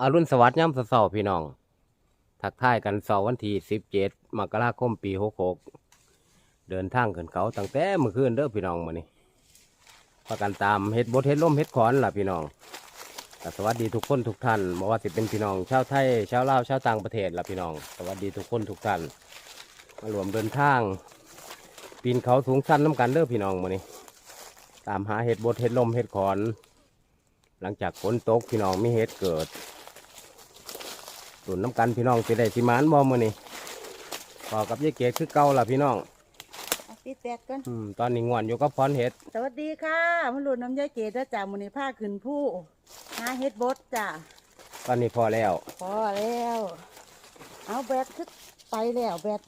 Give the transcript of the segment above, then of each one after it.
อรุณสวัสดิ์ยามเช้าๆพี่น้องทักทายกันเสาร์วันที่17 มกราคมปี66เดินทางขึ้นเขาตั้งแต่เมื่อคืนเด้อพี่น้องมื้อนี้พากันตามเฮ็ดบดเฮ็ดล่มเฮ็ดขอนล่ะพี่น้องก็สวัสดีทุกคนทุกท่านบ่ว่าสิเป็นพี่น้องชาวไทยชาวลาวชาวต่างประเทศล่ะพี่น้องสวัสดีทุกคนทุกท่านมารวมเดินทางปีนเขาสูงชันน้ำกันเด้อพี่น้องมื้อนี้ตามหาเฮ็ดบดเฮ็ดล่มเฮ็ดขอน หลังจากฝนตกพี่น้องมีเฮ็ดเกิดตุ่นน้ำกันพี่น้องสิได้สิมานบ่มื้อนี้พอกับยายเกดคือเก่าล่ะพี่น้องปิดแปดก่อนตอนนี้ง่วนอยู่กับพรเฮ็ดสวัสดีค่ะมรุ่นน้ำยายเกดจ้ามื้อนี้พาขึ้นผู้หาเฮ็ดบดจ้าตอนนี้พอแล้ว พอแล้วเอาแบตขึ้นไปแล้วแบต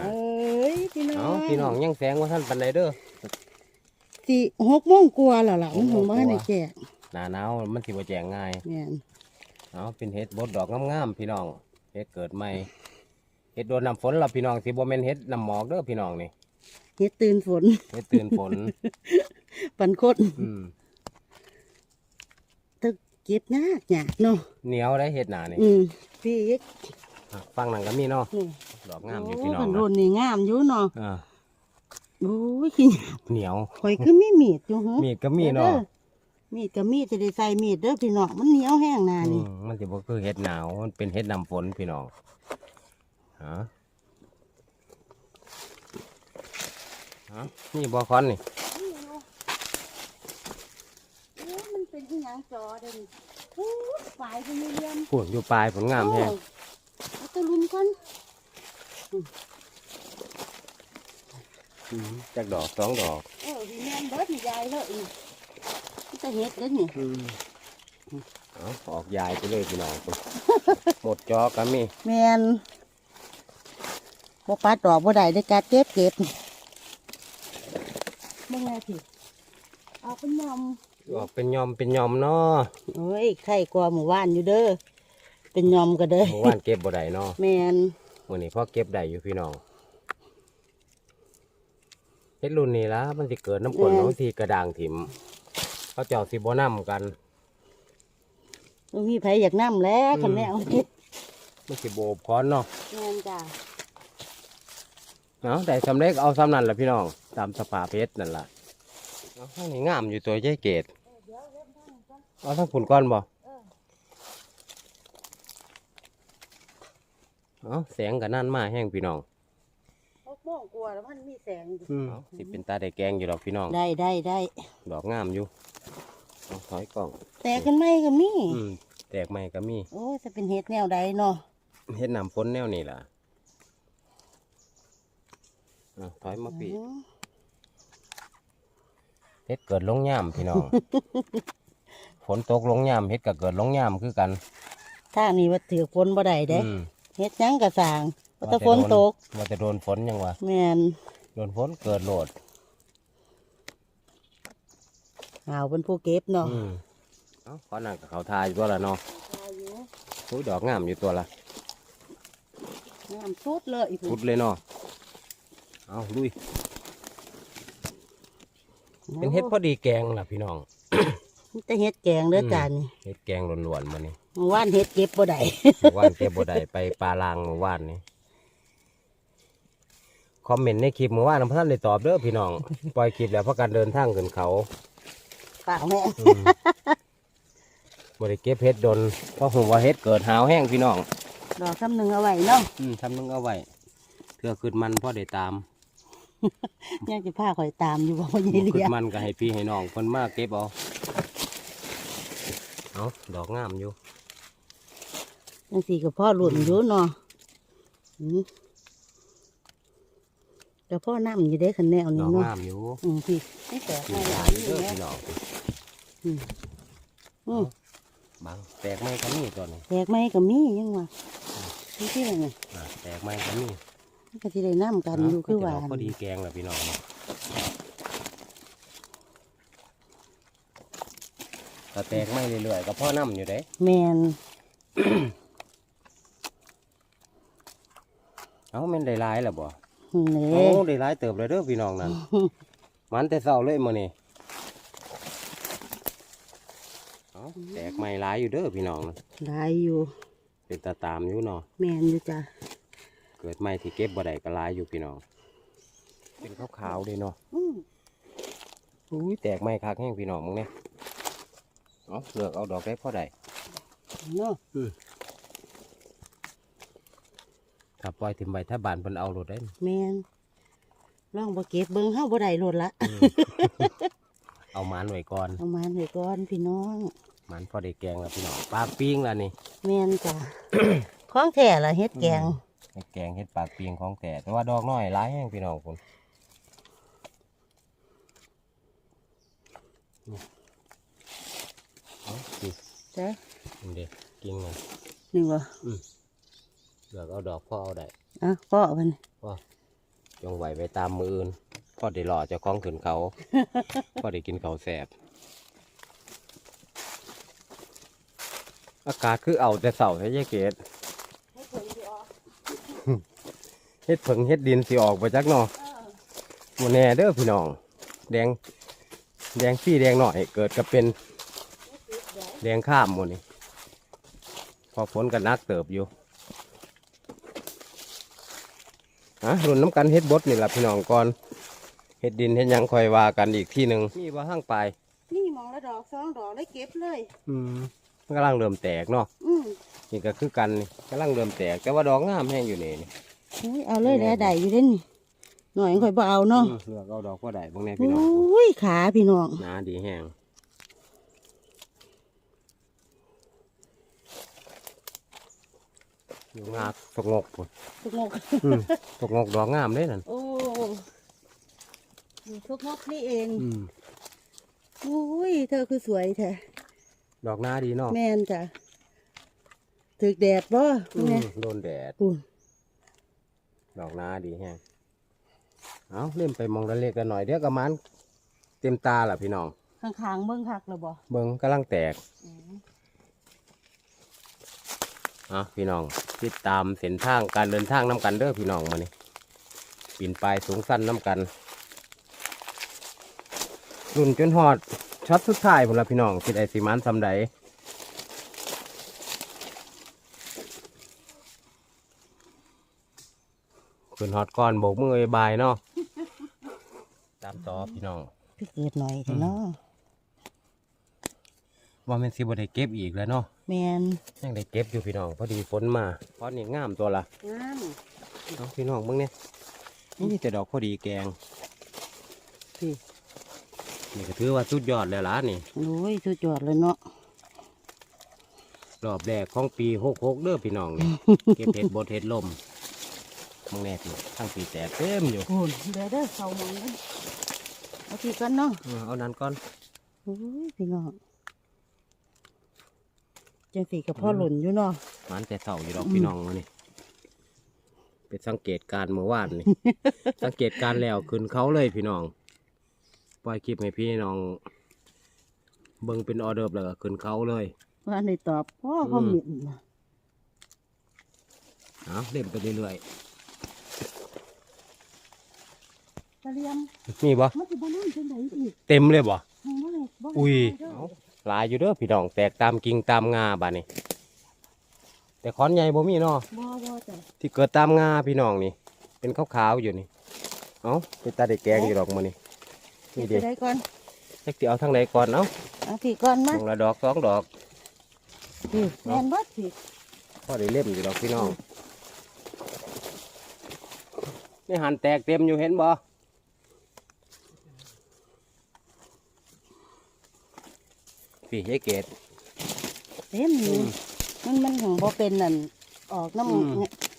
เอ้ยพี่น้องพี่น้องยังแสงว่าท่านปันไดเด้อ6 โมงกว่าแล้วล่ะมันถึงบ้านในแก่หน้าหนาวมันสิบ่แจงง่ายเนี่ยเป็นเฮ็ดบดดอกงามๆพี่น้องเฮ็ดเกิดใหม่เฮ็ดโดนน้ำฝนล่ะพี่น้องสิบ่แม่นเฮ็ดน้ำหมอกเด้อพี่น้องนี่เฮ็ดตื่นฝนเฮ็ดตื่นฝนปันคดตึกเก็บยากเนาะเหนียวได้เฮ็ดหน้านี่พี่ฟังนั่นก็มีเนาะดอกงามอยู่พี่น้องมันรุ่นนี่งามอยู่เนาะโอ้ยเหนียวข่อยคือมีมีดอยู่มีดก็มีเนาะมีดก็มีดจะได้ใส่มีดเด้อพี่น้องมันเหนียวแห้งนานี่มันสิบ่คือเฮ็ดหนาวมันเป็นเฮ็ดน้ำฝนพี่น้องนี่บ่คอนนี่มันเป็นที่หยังจอเด้อนี่ปลายเป็นเรียมพูดอยู่ปลายผลงามแฮงเอาตะลุมก่อนจักดอก2 ดอกพี่แม่นเบิดนี่ยายเลยนี่จะเฮ็ดเด้อนี่ออกยายไปเลยพี่น้องหมดจอก็มีแม่นบ่ปัดดอกบ่ได้ได้การเก็บมึงไงพี่เอาเป็นยอมออกเป็นยอมเนาะโอ้ยไข่กว่าหมู่บ้านอยู่เด้อเป็นยอมก็เด้อหมู่บ้านเก็บบ่ได้เนาะแม่นมื้อนี้พอเก็บได้อยู่พี่น้องเฮ็ดรุ่นนี้ละมันสิเกิดน้ำฝนบางทีกระด่างถิ่มเขาเจ้าสิบ่นำกันมีไผอยากนำแล้วคันแนวมันสิโบกพรเนาะแม่นจ้ะแต่สำเร็จเอาซ้ำนั่นแหละพี่น้องตามสภาพเพชรนั่นแหละห้องนี้งามอยู่ตัวยายเกดเอาทั้งผุนก้อนบ่แสงกับนั่นมาแห้งพี่น้อง6 โมงกว่าแล้วมันมีแสงสิเป็นตาได้แกงอยู่ดอกพี่น้องได้ดอกงามอยู่ถอยกล่องแตกกันไหมก็มีแตกไหมก็มีโอ้จะเป็นเฮ็ดแนวใดเนาะเฮ็ดน้ำฝนแนวนี้ล่ะถอยมาปีเฮ็ดเกิดลงย่ำพี่น้องฝนตกลงย่ำเฮ็ดก็เกิดลงย่ำคือกันถ้านี่ว่าถือฝนบ่ได้เด้เฮ็ดยังกระสางว่าแต่ฝนตกว่าจะโดนฝนยังวะแม่นโดนฝนเกิดโหลดเอาเป็นผู้เก็บเนาะขอนั่งกับเขาทายอยู่ตัวละเนาะดอกงามอยู่ตัวละงามสุดเลยสุดเลยเนาะเอาลุยเป็นเฮ็ดพอดีแกงล่ะพี่น้องจะเฮ็ดแกงเด้อจานนี่เฮ็ดแกงล้วนๆมานี่ว่านเฮ็ดเก็บบ่ได้ว่านเก็บบ่ได้ไปปลาลางว่านนี่คอมเมนต์ในคลิปเมื่อวานท่านได้ตอบเด้อพี่น้องปล่อยคลิปแล้วเพราะการเดินทางขึ้นเขาเปล่าแม่บ่ได้เก็บเฮ็ดดนเพราะผมว่าเฮ็ดเกิดหาวแห้งพี่น้องดอกซ้ำหนึ่งเอาไว้เนาะซ้ำหนึ่งเอาไว้เพื่อขึ้นมันพ่อได้ตามยังจะพาข่อยตามอยู่บ่ยี่เลี้ยขึ้นมันก็ให้พี่ให้น้องคนมากเก็บเอาดอกงามอยู่ยังสี่กับพ่อหลุดอยู่เนาะกับพ่อน้ำอยู่ได้ขันแนวนี้เนาะดอกงามอยู่พี่ไม่แตกไม่หลายเด้อพี่น้องบางแตกไม้ก็มีตัวนี้แตกไม้ก็มียังวะนี่ที่ไหนแตกไม้ก็มีก็ที่ได้น้ำกันอยู่คือว่าพอดีแกงแหละพี่น้องก็แตกไม้เรื่อยๆก็พ่อน้ำอยู่เด้แมนแม่นได้หลายแล้วบ่ได้หลายเติบเลยเด้อพี่น้องนั่นมันแต่เศร้าเลยมื้อนี้ เอาแตกไม่ร้ายอยู่เด้อพี่น้องนะ หลายอยู่ เป็นตาตามอยู่เนาะ แม่นอยู่จ้ะ เกิดไม่ที่เก็บบ่ได้ก็ร้ายอยู่พี่น้องเป็นขาวๆเลยเนาะ อุ้ยแตกไม่คักแห้งพี่น้องมึงเนี่ยเอาเลือกเอาดอกได้พอได้ เนาะ ถ้าปล่อยถิ่มใบถ้าบานเพิ่นเอาโลดได้ แม่นลองบ่เก็บเบิ่งเฮาบ่ได้โลดละ เอามันไว้ก่อน เอามาให้ก่อนพี่น้อง มันพอได้แกงแล้วพี่น้องปลากปิ้งแล้วนี่ แม่นจ้ะ ของแท้ล่ะเฮ็ดแกง เฮ็ดแกงเฮ็ดปลากปิ้งของแต่ว่าดอกน้อยร้ายแห้งพี่น้องคนเอาสิ จ้ะ นี่เด็กกิ่งมัน นี่บ่ เลือกเอาดอกพ่อเอาได้ อ่ะก็เอามัน จงไหวไปตามมืออื่นพอได้หล่อเจ้าของขึ้นเขา พอได้กินเขาวแสบอากาศคือเอาแต่เสาใช่ไหมเกด ให้ผลสิออก เฮ็ดผึ่งเฮ็ดดินสิออกไปจักเนาะบ่แน่เด้อพี่น้องแดงพี่แดงหน่อยเกิดก็เป็นแดงข้ามหมดนี่พอฝนกันนักเติบอยู่รุ่นน้ำกันเฮ็ดบดนี่แหละพี่น้องก่อนเฮ็ดดินเฮ็ดหยังคอยว่ากันอีกที่หนึ่งมีว่าห้างปลาย นี่มองละดอกสองดอกได้เก็บเลย มันกำลังเริ่มแตกเนาะ อืม นี่ก็คือกันนี่กำลังเริ่มแตกแต่ว่าดอกงามแห้งอยู่นี่ อุ้ยเอาเลยแหละได้อยู่เด้นี่หน่อยค่อยบ่เอาเนาะ เลือกเอาดอกก็ได้พวกนี้ โอ พี่น้อง้ ยขาพี่น้อง หนาดีแห้งอยู่งาตกงกพุ่น ทุกงก ตกงกดอกงามเลยนั่น โอ้อยู่ทุกงกนี่เอง อุ้ยเธอคือสวยแท้ ดอกหน้าดีเนาะ แม่นจ้ะถึกแดดบ่แม่ โดนแดด ปุ่น ดอกหน้าดีแห้งเอาเล่มไปมองระเล็กกันหน่อยเดี๋ยวกระมันเต็มตาล่ะพี่น้อง ข้างๆเบิ่งคักแล้วบ่ เบิ้งกำลังแตกพี่น้องติดตามเส้นทางการเดินทางน้ำกันเด้อพี่น้องมานี่ปีนปลายสูงสั้นน้ำกันรุ่นจนหอดช็อตสุดท้ายผมละพี่น้องติดไอซีมันซำใดขึ้นฮอดก้อนโบกมือบ๊ายบายเนาะตามต่อพี่น้อง พี่เกิดหน่อยเถอะเนาะ ว่าแมันสิบ่ได้เก็บอีกแล้วเนาะ แม่น ยังได้เก็บอยู่พี่น้องพอดีฝนมาเพราะนี่งามตัวละ งาม เอาพี่น้องเบิ่งเนี่ยนี่แต่ดอกพอดีแกงที่นี่ก็ถือว่าสุดยอดแล้วล่ะนี่ โอ้ยสุดยอดเลยเนาะ รอบแรกของปี66เด้อพี่น้องนี่ เก็บเห็ดบดเห็ดลมมึงแน่นี่ทั้งปีแตกเต็มอยู่ ปุ่นเดี๋ยวเด้อเข้ามาเลยเอาทีกันเนาะ เอานั้นก่อน โอ้ยพี่น้องจังสีกับพ่อหล่นอยู่เนาะ มันแต่เสาอยู่ดอกพี่น้องมานี่เป็นสังเกตการณ์เมื่อวานนี่ สังเกตการณ์แล้วขึ้นเขาเลยพี่น้องปล่อยคลิปให้พี่น้องเบิ่งเป็นออเดอร์แล้วก็ขึ้นเขาเลย ว่าในตอบพ่อเขาเหม็นน่ะ เอาเล่มไปเรื่อย ตะเลียม ๆนี่บ่ มันจะบ้านนั่นจังไหนอีก เต็มเลยบ่ ทางนั้นเลยบ่ อุ้ย ได้เด้ เอาหลายอยู่เด้อพี่น้องแตกตามกิ่งตามงาบาดนี้แต่ขอนใหญ่บ่มีเนาะ บ่จ้ะ ที่เกิดตามงาพี่น้องนี่ เป็นขาวๆอยู่นี่เอาไปตาได้แกงอยู่ดอกมื้อนี้นี่ ไป เด้ ได้ก่อน จักสิเอาทางไหนก่อนเอ้า เอาทีก่อนมา ดอกละดอกสองดอก แม่นเบิดที พอได้เล่มอยู่ดอกพี่น้องนี่หันแตกเต็มอยู่เห็นบ่พี่ยายเกด เต็มอยู่มันของบ่เป็นนั่นออกน้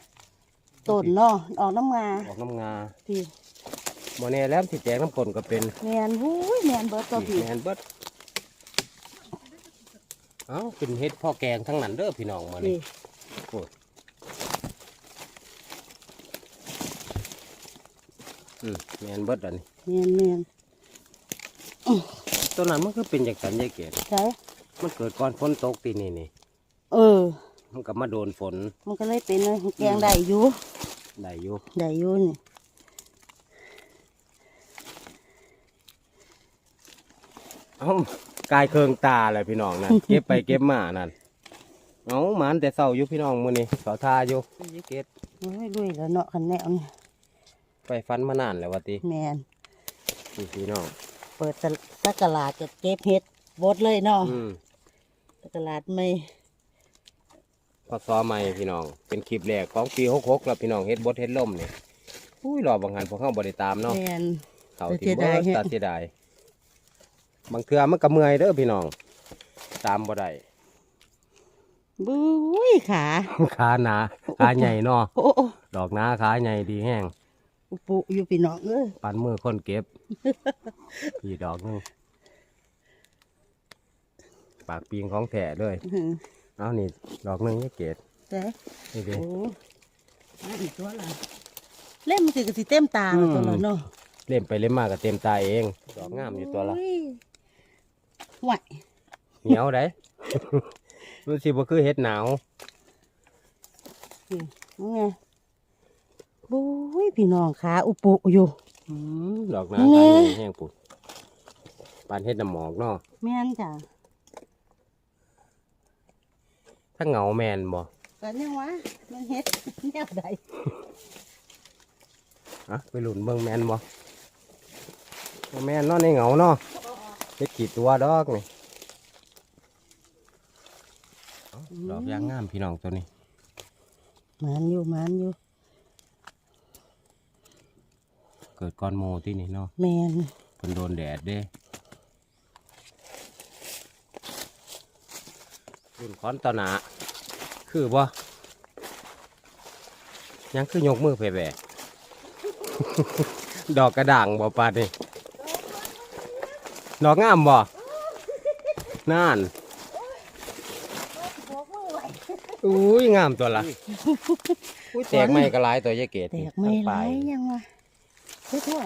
ำต้นเนาะออกน้ำงา ออกน้ำงา พี่ บ่แน่แล้วสิแตกน้ำกลนก็เป็น แม่นหูยแม่นเบิดตัวพี่ แมนเบิดเอ้าเป็นเฮ็ดพ่อแกงทั้งนั้นเด้อพี่น้องมานี่ พี่ แมนเบิดอันนี้ แม่น ต้นนั้นมันก็เป็นอย่างสันยายเกด ใช่ มันเกิดก่อนฝนตกปีนี้นี่ เออ มันก็มาโดนฝน มันก็เลยเป็นแกงได้อยู่ ได้อยู่ ได้อยู่นี่ เอ้า กายเคืองตาเลยพี่น้องนั่น เก็บไปเก็บมานั่นเอาหมานแต่เศร้าอยู่พี่น้องมื้อนี้เขาทาอยู่ยี่เกต โอ้ยลุยแล้วเนาะคันแนวนี่ ไปฟันมานานแล้ววะติ แม่น พี่น้อง เปิดสักกะลาดจะเก็บเฮ็ดบดเลยเนาะ อืม สักกะลาดไม่ พอซอใหม่พี่น้องเป็นคลิปแรกของปี66แล้วพี่น้องเฮ็ดบดเฮ็ดล่มนี่อุ้ยรอบางหันพวกเขาบ่ได้ตามเนาะ แม่น เขา แต่ ที่ เสีย เบิ ดาย ด แฮะ ตัดเสียดายบางเทื่อมันก็เมื่อยเด้อพี่น้องตามบ่ได้ บุ้ยขา ขาหนาขาใหญ่เนาะ โอ้โอ้ ดอกหนาขาใหญ่ดีแห้ง อุปุอยู่พี่น้องเอ้ย ปันมือคนเก็บ อีกดอกหนึงปากปิงของแท้เลย อื้อ เอานี่ดอกหนึงยี่เกต แต่ นี่ดิ โอ้มาอีกตัวละเล่มมันสิก็สิเต็มตาแล้วตัวละเนาะ เล่มไปเล่มมาก็เต็มตาเองดอกงามอยู่ตัวละ โอ้ยไหว เหนียวได้ มันสิบ่คือเห็ดหนาว นี่ไงบุ้ยพี่น้องขาอุปุอยู่ ดอกหนา แน่ ขาใหญ่แห้งปุดปานเห็ดน้ำหมอกเนาะ แม่นจ้ะ ถ้าเหงาแมนบ่ ก็เนี่ยงวะมันเฮ็ดแนวใด อะไปหลุนเบิ่งแมนบ่บ่แมนเนาะในเหงาเนาะเฮ็ดกี่ตัวดอกนี่เอ้าดอกยางงามพี่น้องตัวนี้ มันอยู่ เกิดก้อนโมที่นี่เนาะ แม่น เพิ่นโดนแดดเด้รุ่นค้อนตอหนาคือบ่ยังคือยกมือไปแบก ดอกกระด่างบ่ปาดนี่ดอกงามบ่นั่นอุ้ยงามตัวละอุ้ยแตกไม่กระลายตัวยายเกด แตกไม่ ทั้ง ไร ปลาย ยังวะเฮ็ดทั่ว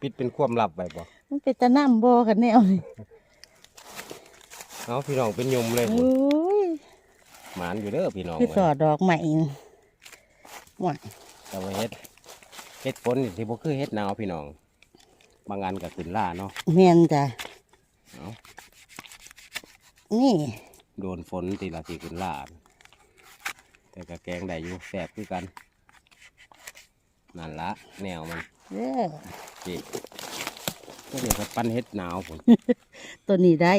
ปิดเป็นความลับไปบ่ มันเป็นตะน้ำบ่กันแนวนี่ เอาพี่น้องเป็นยมเลย โอ้ย หมานอยู่เด้อพี่น้อง คือสอดดอกใหม่ไหว แต่ว่าเฮ็ดฝนนี่สิบ่คือเฮ็ดหนาวพี่น้องบางอันก็ขึ้นล่าเนาะ แม่นจ้ะ เอา นี่ โดนฝนตีละสิขึ้นล่าแต่ก็แกงได้อยู่แสบคือกันนั่นละแนวมัน เด้อ จีก็เดี๋ยวก็ปั้นเฮ็ดหนาวผม ตัวนี้ได้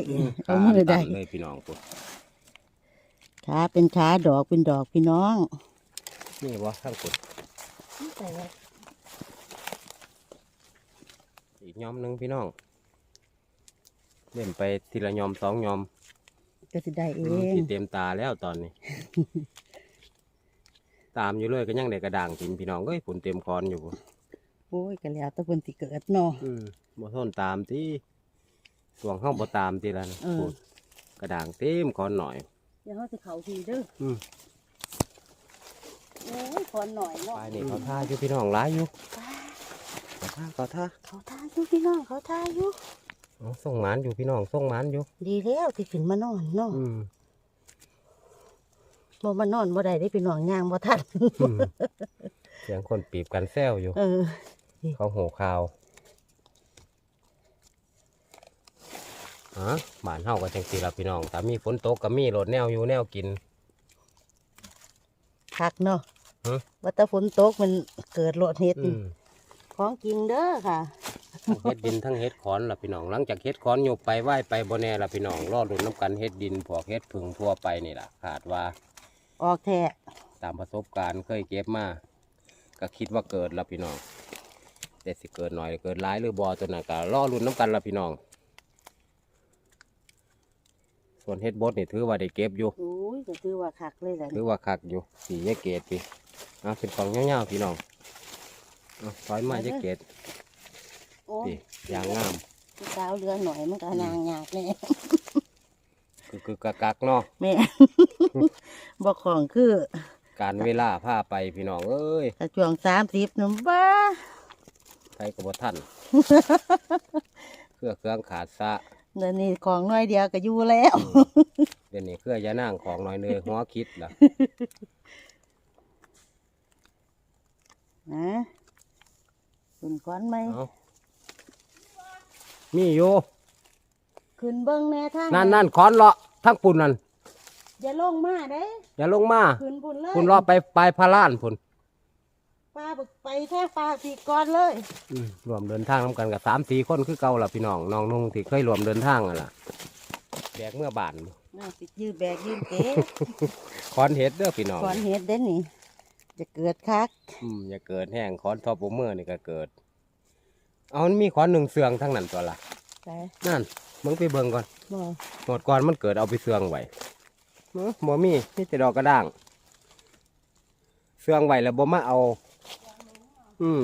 เอามือได้ ตันเลยพี่น้องผม ขาเป็นขาดอกเป็นดอกพี่น้อง นี่วะทั้งกดอีกยอมหนึ่งพี่น้องเล่นไปทีละยอมสองยอม ก็สิได้เอง ที่เต็มตาแล้วตอนนี้ ตามอยู่เลยก็ยังได้กระด่างกินพี่น้องเอ้ยผลเต็มคอนอยู่พุ่น โอ้ยก็แล้วแต่เพิ่นสิเกิดเนาะ บ่ทนตามที่สวงห้องบ่ตามทีละนะ เออ พูดกระด่างเต็มคอนหน่อย เดี๋ยวเฮาสิเข้าทีเด้อ อืม โอ้ยขอหน่อยเนาะ ไปนี่เขาท่าอยู่พี่น้องหลายอยู่เขาท่า เขาทาอยู่พี่น้องเขาทาอยู่ เอาส่งหมานอยู่พี่น้องส่งหมานอยู่ ดีแล้วที่ขึ้นมานอนเนาะ อืม บ่มานอนบ่ได้ได้พี่น้องย่างบ่ทัน เสียงคนปีบกันแซวอยู่ เออ เขาโหข่าวบ้านเฮาก็จังสิล่ะพี่น้องแต่มีฝนตกก็มีรถแนวอยู่แนวกิน คักเนาะ ฮะ ว่าแต่ฝนตกมันเกิดโลดเฮ็ด อืม ของจริงเด้อค่ะ ทั้งเฮ็ดดินทั้งเฮ็ดขอนล่ะพี่น้องหลังจากเฮ็ดขอนโยบไปไหว้ไปบ่แน่ล่ะพี่น้องรอดุนน้ำกันเฮ็ดดินพวกเฮ็ดผึ่งทั่วไปนี่ล่ะขาดว่า ออกแท้ ตามประสบการณ์เคยเก็บมาก็คิดว่าเกิดล่ะพี่น้องแต่สิเกิดหน่อยเกิดหลายหรือบ่ตัวนั้นก็รอรุ่นน้ำกันล่ะพี่น้องส่วนเฮ็ดบดนี่ถือว่าได้เก็บอยู่ โอ้ยก็ถือว่าคักเลยแหละ ถือว่าคักอยู่สียายเกตพี่เป็นของเงี้ยวๆพี่น้องถอยมายายเกต โอ้ย พี่ยางงาม ผู้สาวเรือหน่อยมันก็นางยากแน่ คืกักเนาะ แม่ บ่ของคือ การเวลาพาไปพี่น้องเอ้ย ถ้าช่วง30นำบ้า ใครก็บ่ทัน เครื่องขาดซะ เดี๋ยวนี้ของน้อยเดียวก็อยู่แล้ว เดี๋ยวนี้เครื่องยานั่งของน้อยเนยหัวคิดล่ะ นะคุณก้อนไหม เอา มีอยู่ ขึ้นเบิ่งแน่ทาง นั่นขอนเลาะทั้งปุ่นนั่น อย่าลงมาเด้ อย่าลงมา ขึ้นพุ่นเลย พุ่นเลาะไปปลายพาล้านพุ่น ปลาบึกไปแท้ปลาสีก่อนเลย รวมเดินทางนำกันกับ3-4 คนคือเก่าล่ะพี่น้องน้องนุ่งที่เคยรวมเดินทางอ่ะล่ะแบกเมื่อบาน น่าสิยืดแบกยืดเก๋ คอนเฮ็ดเด้อพี่น้อง ก่อนเฮ็ดเด้นี่ จะเกิดคัก อย่าเกิดแห้งคอนทอปเมื่อนี่ก็เกิด เอามันมีคอนหนึ่งเสืองทั้งนั้นตัวละ แต่ นั่นมึงไปเบิ่งก่อน บ่ หมดก่อนมันเกิดเอาไปเสืองไว้บ่มีแต่ดอกกระด่างเสืองไว้แล้วบ่มาเอา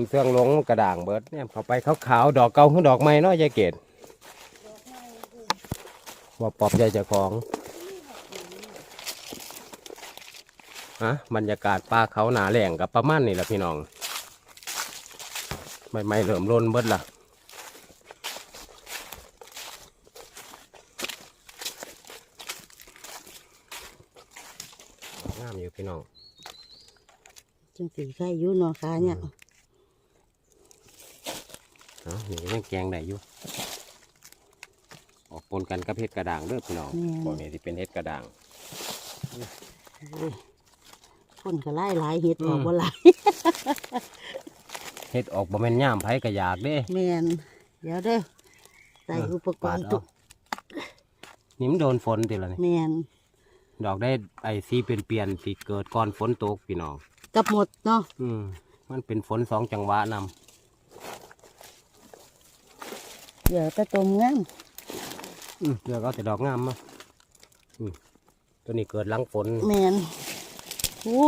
เสืองหลงกระด่างเบิดเนี่ยเข้าไปขาวๆดอกเก่าคือดอกไม้เนาะยายเกดว่าปอบยายเจ้าของบรรยากาศป่าเขาหนาแหล่งกับประมาณนี่แหละพี่น้องไม่เริ่มล้นเบิดละงามอยู่พี่น้อง จังสีไข่อยู่เนาะค่ะเนี่ย นี่ยังแกงได้อยู่ออกปนกันกับเห็ดกระด่างเด้อพี่น้องบ่แม่นสิเป็นเห็ดกระด่าง คนก็ไล่หลายเฮ็ดออกบ่หลาย เห็ดออกบ่แม่นย่ามไผก็อยากเด้ แม่นเดี๋ยวเด้อใส่อุปกรณ์ตุก นี่มันโดนฝนติละนี่ แม่น ดอกได้ไอ้สีเปลี่ยนสิเกิดก่อนฝนตกพี่น้อง กับหมดเนาะ มันเป็นฝน2 จังหวะนำ เดี๋ยวจะต้มงาม เดี๋ยวก็แต่ดอกงามมาตัวนี้เกิดหลังฝน แม่นโอ้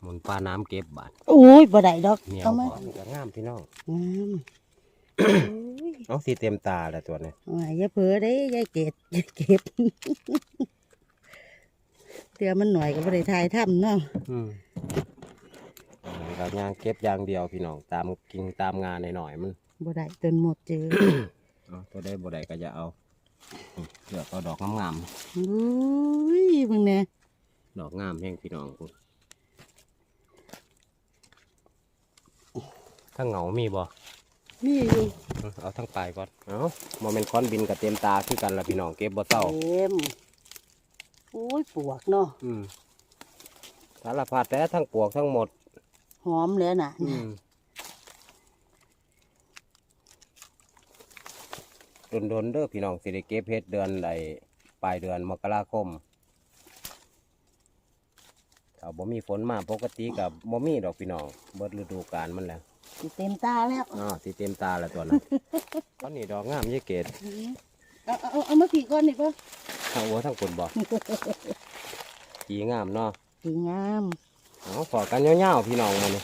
หมุนปลาน้ำเก็บบาด โอ้ยบ่ได้ดอก เหนียว เอามา พอมันก็งามพี่น้อง งาม เอาสีเต็มตาแล้วตัวนี้ โอ้ยอย่าเผลอเด้ยายเกดอย่าเก็บเดี๋ยวมันหน่อยก็บ่ได้ทายถ้ำเนาะ เราย่างเก็บอย่างเดียวพี่น้องตามกิ่งตามงานหน่อยๆมัน บ่ได้จนหมดเจอ ตัวได้บ่ได้ก็จะเอาเลือกเอาดอกงาม อุ้ยมึงเนี่ย ๆดอกงามแห้งพี่น้องคุณถ้าเหงามีบ่ มีอยู่ เอาทั้งปลายก่อนเอาโมเมนต์คอนบินกับเต็มตาคือกันละพี่น้องเก็บบ่เศร้า เต็มโอ้ยปวกเนาะ สารพัดแต่ทั้งปวกทั้งหมด หอมเลยน่ะ โดนๆเด้อพี่น้องสิได้เก็บเฮ็ดเดือนใดปลายเดือนมกราคมถ้าบ่มีฝนมาปกติกับบ่มีดอกพี่น้องเบิดฤดูกาลมันแล้ว สิเต็มตาแล้ว สิเต็มตาแล้วตัวนั้น ตอนนี้ดอกงามยี่เกด เอามาผีก่อนดิป่ะ ทั้งวัวทั้งคนบอก จีงามเนาะ สีงาม เอาขอกันเงี้ยวๆพี่น้องมันนี่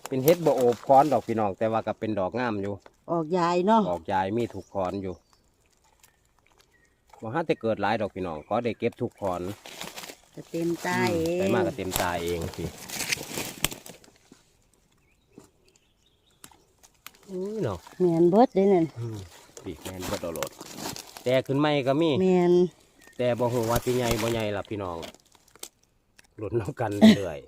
เป็นเฮ็ดบ่โอบคอนดอกพี่น้องแต่ว่าก็เป็นดอกงามอยู่ ออกยายเนาะ ดอกใหญ่มีถูกคอนอยู่ว่าถ้าจะเกิดหลายดอกพี่น้องก็ได้เก็บทุกคอน จะเต็มตาเอง ไปมากก็เต็มตาเองสิเนาะ แมนเบิดเลยนั่น ปีกแมนบ่ตลอดแต่ขึ้นไม่ก็มี แมน แต่บ่ฮู้ว่าสิใหญ่บ่ใหญ่ล่ะพี่น้องหลุดน้ำกันเรื่อย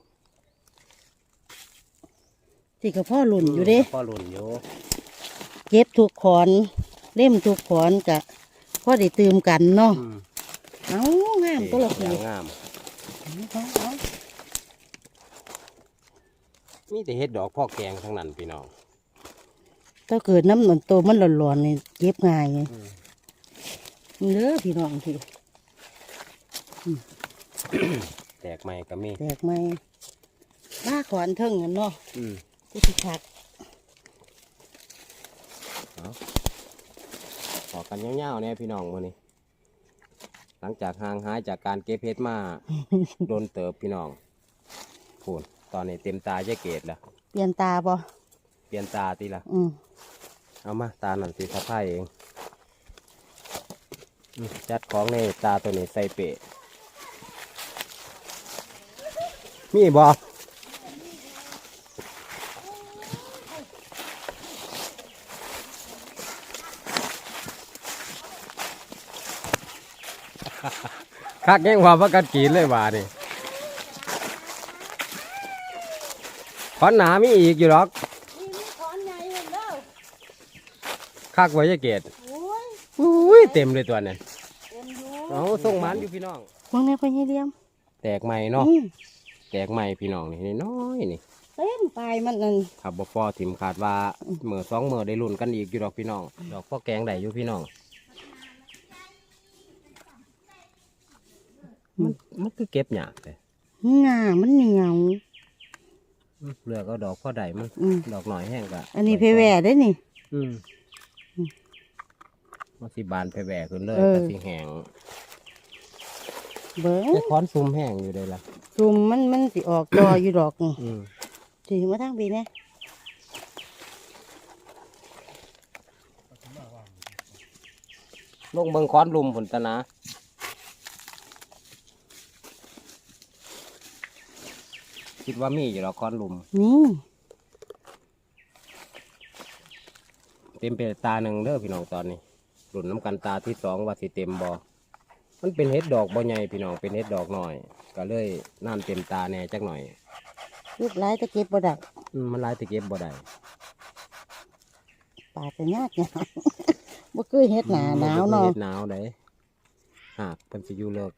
ที่กับพ่อหลุ่นอยู่เด้ พ่อหลุนอยู่ เก็บทุกขอนเล่มทุกขอนกะพ่อได้ตื่มกันเนาะเอางามตัวละ สี คือ งาม เอา มีแต่เฮ็ดดอกพ่อแกงทั้งนั้นพี่น้อง ถ้าเกิดน้ำหนนโตมันหลอนๆนี่เก็บง่ายไงเด้อพี่น้องที่ แตกใหม่ก็มี แตกไหมมาขอนเทิงกันเนาะกูสิคัก ขอกันเงาวๆเนี่ยพี่น้องมื้อนี้หลังจากห่างหายจากการเก็บเฮ็ดมา โดนเติบพี่น้องพูดตอนนี้เต็มตาจะเกตละ เปลี่ยนตาบ่ เปลี่ยนตาตีละ เอามาตาหนังสีสะพายเองจัดของในตาตัวนี้ใส่เปะมีบอคักแง่งว่าพักกันกีนเลยว่านี่ขอนหนามีอีกอยู่หรอก นี่ขอนใหญ่เห็นเด้อ คักไว้จะเกต โอ้ย อุ้ยเต็มเลยตัวเนี่ย เต็มอยู่ เอาส่งหมันอยู่พี่น้อง มึงเนี่ยพ่อยี่เหลี่ยม แตกใหม่เนาะ อืม แตกใหม่พี่น้องนี่น้อยๆนี่ เต็มปลายมันนั่น ขับบ่ฟอถิ่มขาดว่าเมื่อ2มื้อได้ลุ้นกันอีกอยู่ดอกพี่น้องดอกพ่อแกงได้อยู่พี่น้องมันคือเก็บยากเลย หน้ามันเหนียว เลือกเอาดอกพ่อใดมัน อืม ดอกหน่อยแห้งกะ อันนี้เพแหวได้นี่ อืมมันสิบานไปแหวกขึ้นเลย เออ ก็สิแห้ง เบิ้ง แต่ค้อนซุ่มแห้งอยู่เลยล่ะ ซุมมันสิออกดออยู่ดอกนี่ อืม สิมาทางปีแน่ ลงเบิ่งค้อนลุมผลตะนะคิดว่ามีอยู่หรอกค้อนลุม นี่ เต็มเป็นตาหนึ่งเด้อพี่น้องตอนนี้หลุนน้ำกันตาที่สองว่าสิเต็มบ่มันเป็นเห็ดดอกบ่ใหญ่พี่น้องเป็นเห็ดดอกหน่อย ก็เลยน้ำเต็มตาแน่จักหน่อย ลูกหลายตะเก็บบ่ได้ มันหลายแตะเก็บบ่ได้ ปาดจะยากเนี่ย บ่เคยเฮ็ดหนาหนาวเนาะ เห็ดหนาวได้หากเป็นสิอยู่เลิก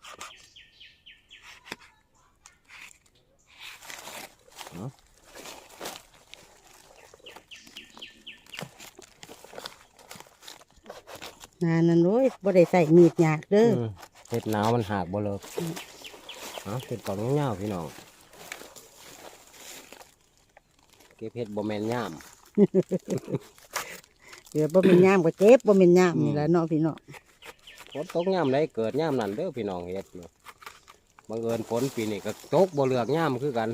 เนาะ หนานั่นโอ้ยบ่ได้ใส่มีดยากเด้อ เห็ดหนาวมันหากบ่เลิกเป็นกล่องเงาๆพี่น้องเก็บเห็ดบ่แม่นย่าม เดี๋ยวบ่เป็นยามก็เจ็บบ่เป็นยามนี่แหละเนาะพี่น้อง ฝนตกย่ามใดเกิดย่ามนั่นเด้อพี่น้องเห็ดเนาะบังเอิญฝนปีนี้ก็ตกบ่เลือกย่ามคือกัน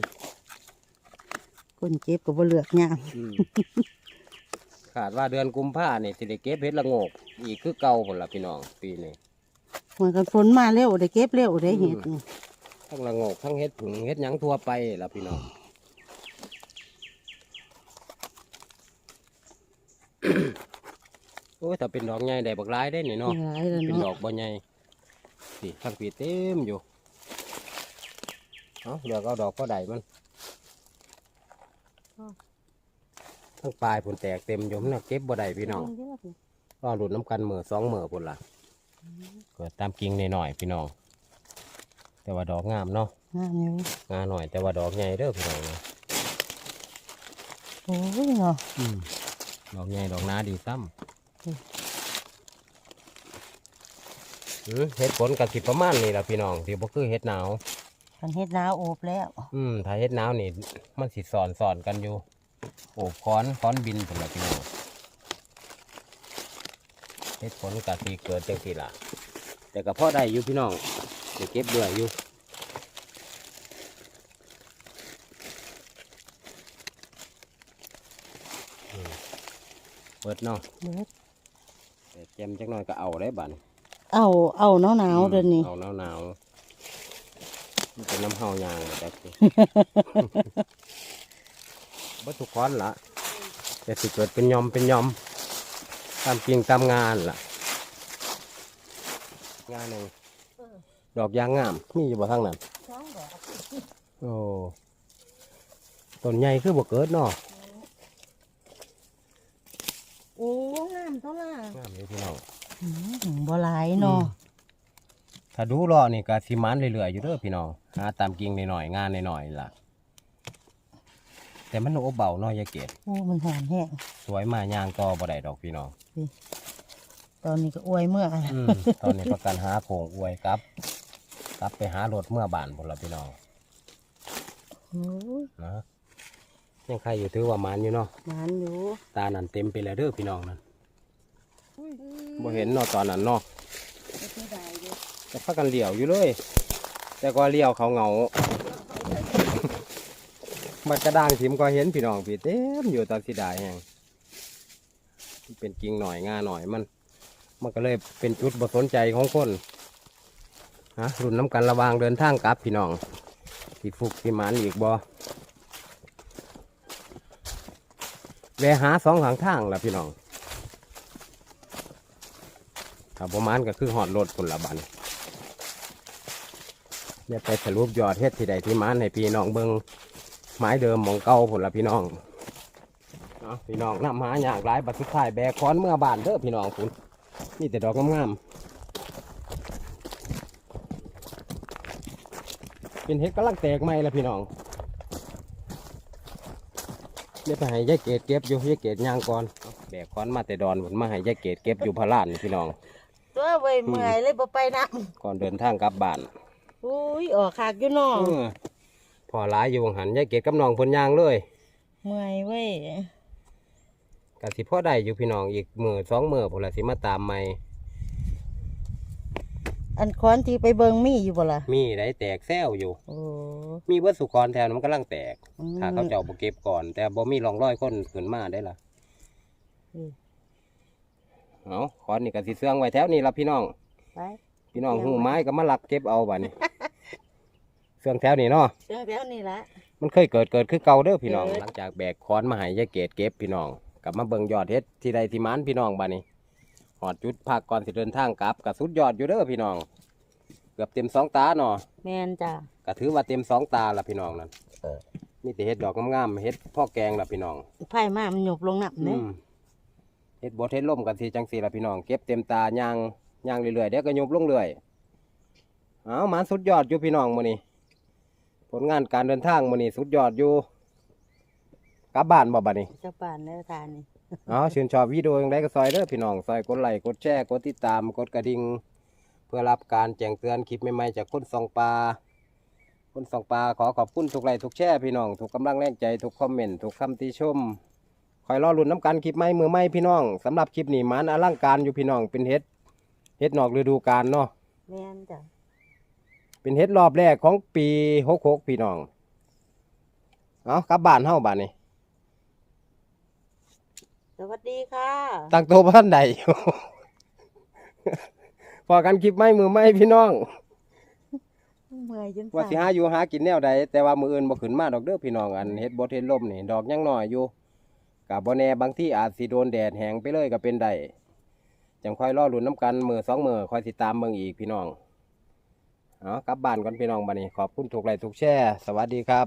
คนเจ็บก็บ่เลือกยาม ขาดว่าเดือนกุมภาเนี่ยสิได้เก็บเห็ดละโงกอีกคือเก่าผลละพี่น้องปีนี้ เหมือนกันฝนมาเร็วได้เก็บเร็วได้เฮ็ดนี่ ทั้งละโงกทั้งเห็ดผึ่งเห็ดหยังทั่วไปละพี่น้อง โอ้ยถ้าเป็นดอกใหญ่ได้บักหลายได้นี่เนาะ หลายแล้ว เป็นดอ เนาะ กบ่ใหญ่สิทั้งปีเต็มอยู่เอาเลือกเอาดอกก็ได้มันทั้งปลายผลแตกเต็มอยู่มันนะเก็บบ่ได้พี่น้องก็หลุดน้ำกันมือ2มือพุ่นละเกิดตามกิ่งหน่อยๆพี่น้องแต่ว่าดอกงามเนาะ งามอยู่ งาหน่อยแต่ว่าดอกใหญ่เด้อพี่น้องนะ โอ้ยเนาะ ดอกใหญ่ดอกหน้าดีซ้ำเฮ็ดผลกับสิประมาณนี่แหละพี่น้องที่บ่คือเฮ็ดหนาว คันเฮ็ดหนาวโอบแล้ว ถ้าเฮ็ดหนาวนี่มันสิสอนกันอยู่โอบค้อนบินพุ่นล่ะพี่น้องเฮ็ดผลกับสิเกิดจังซี่ล่ะแต่ก็พอได้อยู่พี่น้องจะเก็บเบื่ออยู่เปิดเนาะ เบิด แต่แจมจักหน่อยก็เอาได้บัด เอาหนาวๆเดี๋ยวนี้ เอาหนาวมันเป็นน้ำเฮายางแบบ นี้บัตุกค้อนละแต่สิเกิดเป็นยอมตามจริงตามงานล่ะงานหนึ่งดอกยางงามมีอยู่บ่ทางนั้น สองดอก โอ้ต้นใหญ่คือบ่เกิดเนาะ โอ้งามเท่าล่ะ งามอยู่พี่น้อง บ่หลายเนาะ ถ้าดูรอนี่ก็สิมันเรื่อยๆอยู่เด้อพี่น้องหาตามกิ่งหน่อยๆงานหน่อยๆล่ะแต่มันโอ้เบาเนาะยายเกด โอ้มันหอมแห้ง สวยมากย่างต่อบ่ได้ดอกพี่น้อง ตอนนี้ก็อวยเมื่อ ตอนนี้ประกันหาโขงอวยครับไปหารถเมื่อบานพนละพี่น้อง โอ้ย นะยังใครอยู่ถือว่ามันอยู่เนาะ หวานอยู่ ตานั่นเต็มไปแล้วเด้อพี่น้องนั่นบ่เห็นเนาะตอนนั้นเนาะ ไม่ใช่ได้เด้อ จะพักกันเหลี่ยวอยู่เลย แต่ก็เลี้ยวเขาเหงา บัดกระด้างถิมก็เห็นพี่น้องพี่เต็มอยู่ตอนสิดายแหงเป็นกิ่งหน่อยง่าหน่อยมันก็เลยเป็นจุดบ่สนใจของคนรุ่นน้ำกันระหวางเดินทางกลับพี่น้องที่ฟุกที่หมันอีกบ่แวะหา2 ทางล่ะพี่น้องถ้าประมาณก็คือหอดรถพุ่นละบันเนี่ยไปสรุปยอดเฮ็ดที่ใดที่หมันให้พี่น้องเบิ่งไม้เดิมหมองเก่าพุ่นละพี่น้องเอา พี่น้องนำหาอย่างหลายบัดสุดท้ายแบกค้อนเมื่อบานเด้อพี่น้องคุณนี่แต่ดอกงามๆเป็นเห็ดกำลังแตกใหม่ละพี่น้องเดี๋ยวไปให้ยายเกดเก็บอยู่ยายเกดย่างก่อนแบกค้อนมาแต่ดอนผมมาให้ยายเกดเก็บอยู่พะลานพี่น้อง ตัวไว้เมื่อยเลยบ่ไปนะ ก่อนเดินทางกลับบ้าน อุ้ยออกขากอยู่น้อง พอหลายอยู่หันยายเกดกับน้องเพิ่นย่างเลย เมื่อยเว้ย กะสิพ่อได้อยู่พี่น้องอีกมื้อ2 มื้อพุ่นละสิมาตามใหม่ อันค้อนที่ไปเบิงมีอยู่บ่ล่ะ มีได้แตกแซวอยู่ โอ้ มีเบิดสุกรแถวนั้นมันกำลังแตก อืม ถ้าเขาเจ้าบ่เก็บก่อน แต่บ่มีร่องรอยคนขึ้นมาได้ล่ะ อืม เอาขอนนี่ก็สิเสื่องไว้แถวนี้ล่ะพี่น้อง ไป พี่น้องหูไม้ก็มาลักเก็บเอาบัดนี้ เสื่องแถวนี้เนาะ เดี๋ยวนี่ละ มันเคยเกิดคือเก่าเด้อพี่น้อง เกิด หลังจากแบกค้อนมาให้ยายเกดเก็บพี่น้องกลับมาเบิ่งยอดเฮ็ดที่ใดที่มันพี่น้องบัดนี้หอดจุดพักก่อนสิเดินทางกลับก็สุดยอดอยู่เด้อพี่น้อง เกือบเต็ม2 ตาเนาะ แม่นจ้ะ ก็ถือว่าเต็ม2 ตาละพี่น้องนั่นนี่แต่เฮ็ดดอกงามๆเฮ็ดพ่อแกงละพี่น้อง ไผ่มามันหยบลงน้ำ อื เนี่ย มเฮ็ดบดเฮ็ดล่มกันสิจังสีละพี่น้องเก็บเต็มตาย่างเรื่อยๆเดี๋ยวก็ยุบลงเรื่อยเอามาสุดยอดอยู่พี่น้องมื้อนี้ผลงานการเดินทางมื้อนี้สุดยอดอยู่กลับบ้านบ่บัดนี้ เจ้าป่านในทานนี่ เอาชื่นชอบวิดีโอยังไงก็ซอยเด้อพี่น้องซอยกดไลค์กดแชร์กดติดตามกดกระดิ่งเพื่อรับการแจ้งเตือนคลิปใหม่ๆจากคนส่องปลาคนส่องปลาขอขอบคุณทุกไลค์ทุกแชร์พี่น้องทุกกำลังแรงใจทุกคอมเมนต์ทุกคำติชมคอยรอลุ้นน้ำกันคลิปใหม่มือใหม่พี่น้องสำหรับคลิปนี้มันอลังการอยู่พี่น้องเป็นเฮ็ดนอกฤดูกาลเนาะ แม่นจ้ะ เป็นเฮ็ดรอบแรกของปี66พี่น้องเอากลับบ้านเฮาบ้านนี้ สวัสดีค่ะ ตั้งตัวบ้านใดอยู่ พอกันคลิปใหม่มือใหม่พี่น้อง เมื่อยจน ว่าสิหาอยู่หากินแนวใดแต่ว่ามืออื่นบ่ขึ้นมาดอกเด้อพี่น้องอันเฮ็ดบ่เฮ็ดลมนี่ดอกยังน้อยอยู่ก็บ่แน่บางที่อาจสิโดนแดดแห้งไปเลยก็เป็นได้จังค่อยรอลุ้นน้ำกันมื้อ2 มื้อค่อยสิตามเบิ่งอีกพี่น้องเอากลับบ้านก่อนพี่น้องบัดนี้ขอบคุณทุกไลค์ทุกแชร์สวัสดีครับ